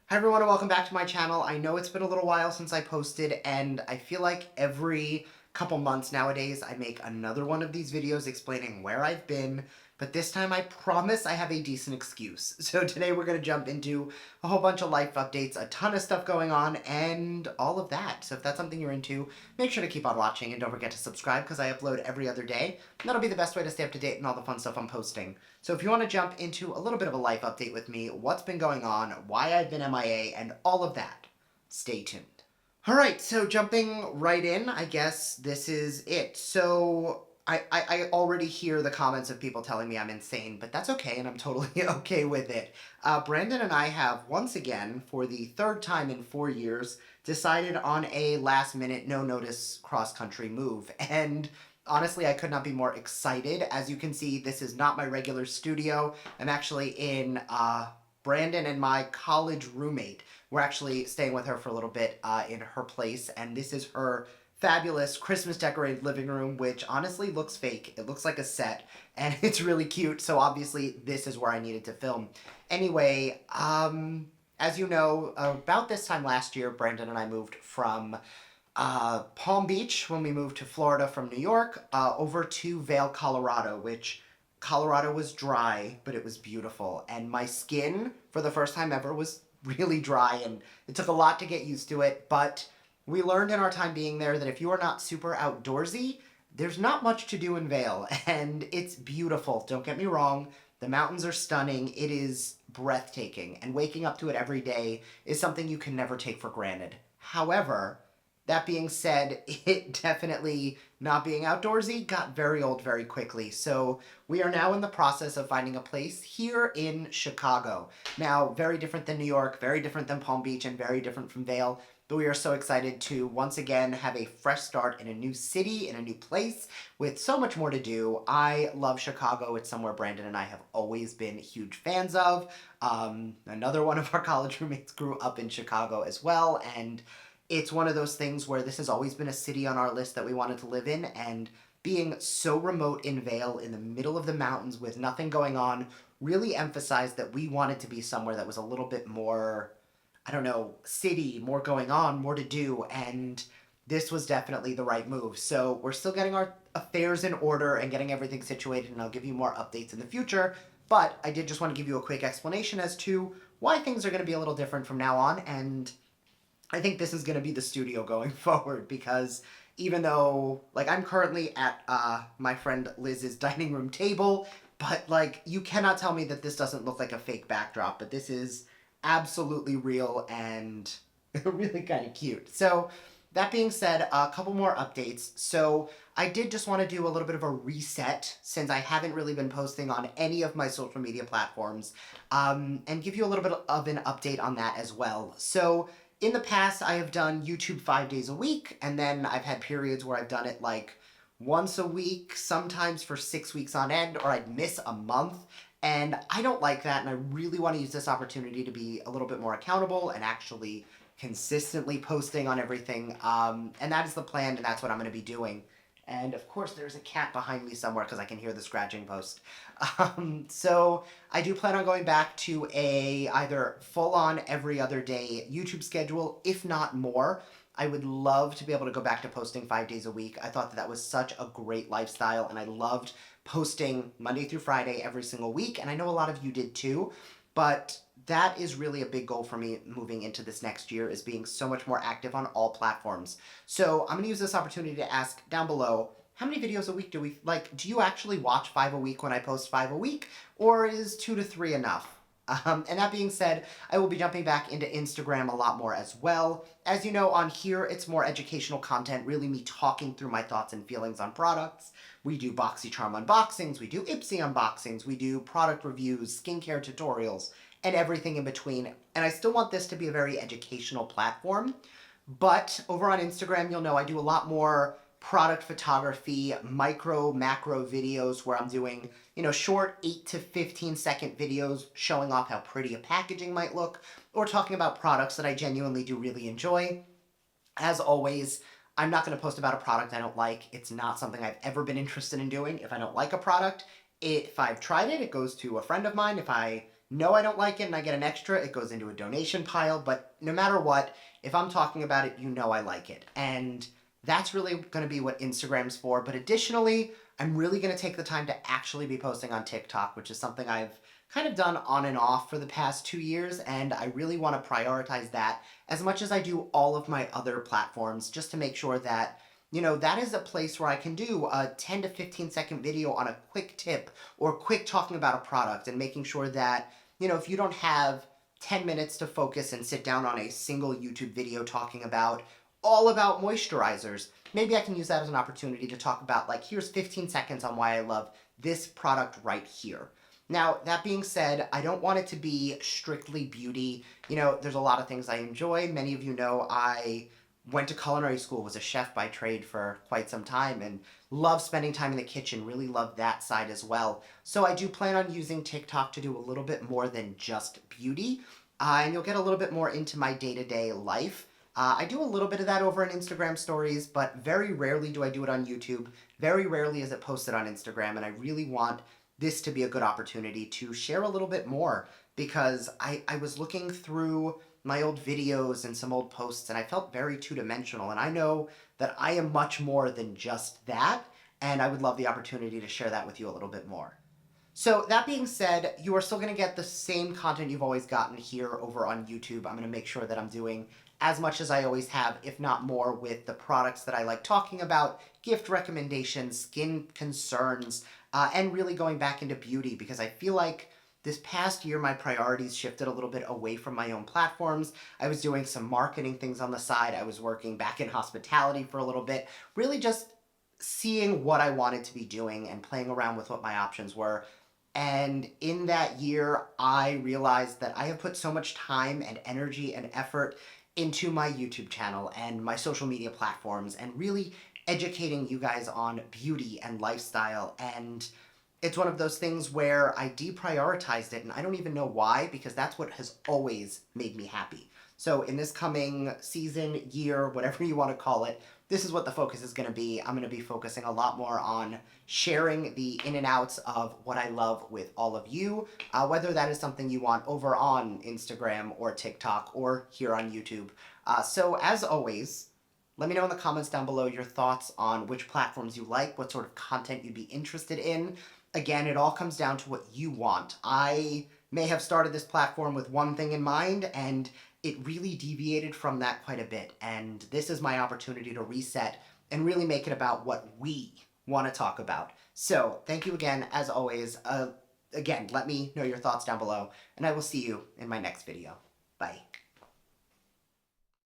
Hi everyone and welcome back to my channel. I know it's been a little while since I posted and I feel like every couple months nowadays I make another one of these videos explaining where I've been, but this time I promise I have a decent excuse. So today we're going to jump into a whole bunch of life updates, a ton of stuff going on, and all of that. So if that's something you're into, make sure to keep on watching and don't forget to subscribe because I upload every other day. And that'll be the best way to stay up to date and all the fun stuff I'm posting. So if you want to jump into a little bit of a life update with me, what's been going on, why I've been MIA, and all of that, stay tuned. Alright, so jumping right in, I guess this is it. So I already hear the comments of people telling me I'm insane, but that's okay, and I'm totally okay with it. Brandon and I have, once again, for the third time in 4 years, decided on a last-minute, no-notice cross-country move. And honestly, I could not be more excited. As you can see, this is not my regular studio. I'm actually in Brandon and my college roommate. We're actually staying with her for a little bit in her place, and this is her fabulous Christmas decorated living room, which honestly looks fake. It looks like a set, and it's really cute, so obviously this is where I needed to film. Anyway, as you know, about this time last year, Brandon and I moved from Palm Beach when we moved to Florida from New York, over to Vail, Colorado, which Colorado was dry, but it was beautiful. And my skin, for the first time ever, was really dry, and it took a lot to get used to it, but we learned in our time being there that if you are not super outdoorsy, there's not much to do in Vail, and it's beautiful. Don't get me wrong, the mountains are stunning, it is breathtaking, and waking up to it every day is something you can never take for granted. However, that being said, it definitely, not being outdoorsy, got very old very quickly. So we are now in the process of finding a place here in Chicago. Now, very different than New York, very different than Palm Beach, and very different from Vail. But we are so excited to once again have a fresh start in a new city, in a new place, with so much more to do. I love Chicago. It's somewhere Brandon and I have always been huge fans of. Another one of our college roommates grew up in Chicago as well, and it's one of those things where this has always been a city on our list that we wanted to live in, and being so remote in Vail, in the middle of the mountains with nothing going on, really emphasized that we wanted to be somewhere that was a little bit more, I don't know, city, more going on, more to do, and this was definitely the right move. So we're still getting our affairs in order and getting everything situated, and I'll give you more updates in the future, but I did just want to give you a quick explanation as to why things are going to be a little different from now on, and I think this is going to be the studio going forward, because even though, like, I'm currently at my friend Liz's dining room table, but, like, you cannot tell me that this doesn't look like a fake backdrop, but this is absolutely real and really kind of cute. So, that being said, a couple more updates. So, I did just want to do a little bit of a reset, since I haven't really been posting on any of my social media platforms, and give you a little bit of an update on that as well. So, in the past, I have done YouTube 5 days a week, and then I've had periods where I've done it like once a week, sometimes for 6 weeks on end, or I'd miss a month. And I don't like that, and I really want to use this opportunity to be a little bit more accountable and actually consistently posting on everything. And that is the plan, and that's what I'm going to be doing. And of course, there's a cat behind me somewhere because I can hear the scratching post. So I do plan on going back to a either full-on every other day YouTube schedule, if not more. I would love to be able to go back to posting 5 days a week. I thought that that was such a great lifestyle, and I loved posting Monday through Friday every single week, and I know a lot of you did too, but that is really a big goal for me moving into this next year, is being so much more active on all platforms. So I'm going to use this opportunity to ask down below, how many videos a week do we, like, do you actually watch 5 a week when I post 5 a week, or is 2 to 3 enough? And that being said, I will be jumping back into Instagram a lot more as well. As you know, on here, it's more educational content, really me talking through my thoughts and feelings on products. We do BoxyCharm unboxings, we do Ipsy unboxings, we do product reviews, skincare tutorials, and everything in between. And I still want this to be a very educational platform, but over on Instagram, you'll know I do a lot more product photography, micro, macro videos where I'm doing, you know, short 8 to 15-second videos showing off how pretty a packaging might look, or talking about products that I genuinely do really enjoy. As always, I'm not going to post about a product I don't like. It's not something I've ever been interested in doing. If I don't like a product, if I've tried it, it goes to a friend of mine. If I know I don't like it and I get an extra, it goes into a donation pile. But no matter what, if I'm talking about it, you know I like it. And that's really going to be what Instagram's for. But additionally, I'm really going to take the time to actually be posting on TikTok, which is something I've kind of done on and off for the past 2 years. And I really want to prioritize that as much as I do all of my other platforms, just to make sure that that is a place where I can do a 10 to 15-second video on a quick tip or quick talking about a product, and making sure that, if you don't have 10 minutes to focus and sit down on a single YouTube video talking about all about moisturizers, maybe I can use that as an opportunity to talk about, like, here's 15 seconds on why I love this product right here. Now, that being said, I don't want it to be strictly beauty. There's a lot of things I enjoy. Many of you know I went to culinary school, was a chef by trade for quite some time, and love spending time in the kitchen, really love that side as well. So I do plan on using TikTok to do a little bit more than just beauty, and you'll get a little bit more into my day-to-day life. I do a little bit of that over on Instagram stories, but very rarely do I do it on YouTube. Very rarely is it posted on Instagram, and I really want this to be a good opportunity to share a little bit more, because I was looking through my old videos and some old posts, and I felt very two-dimensional, and I know that I am much more than just that, and I would love the opportunity to share that with you a little bit more. So that being said, you are still going to get the same content you've always gotten here over on YouTube. I'm going to make sure that I'm doing as much as I always have, if not more, with the products that I like talking about, gift recommendations, skin concerns, and really going back into beauty, because I feel like this past year, my priorities shifted a little bit away from my own platforms. I was doing some marketing things on the side. I was working back in hospitality for a little bit, really just seeing what I wanted to be doing and playing around with what my options were. And in that year, I realized that I have put so much time and energy and effort into my YouTube channel and my social media platforms, and really educating you guys on beauty and lifestyle. And it's one of those things where I deprioritized it, and I don't even know why, because that's what has always made me happy. So in this coming season, year, whatever you want to call it, this is what the focus is going to be. I'm going to be focusing a lot more on sharing the in and outs of what I love with all of you, whether that is something you want over on Instagram or TikTok or here on YouTube. So as always, let me know in the comments down below your thoughts on which platforms you like, what sort of content you'd be interested in. Again, it all comes down to what you want. I may have started this platform with one thing in mind, and it really deviated from that quite a bit. And this is my opportunity to reset and really make it about what we want to talk about. So thank you again, as always. Again, let me know your thoughts down below, and I will see you in my next video. Bye.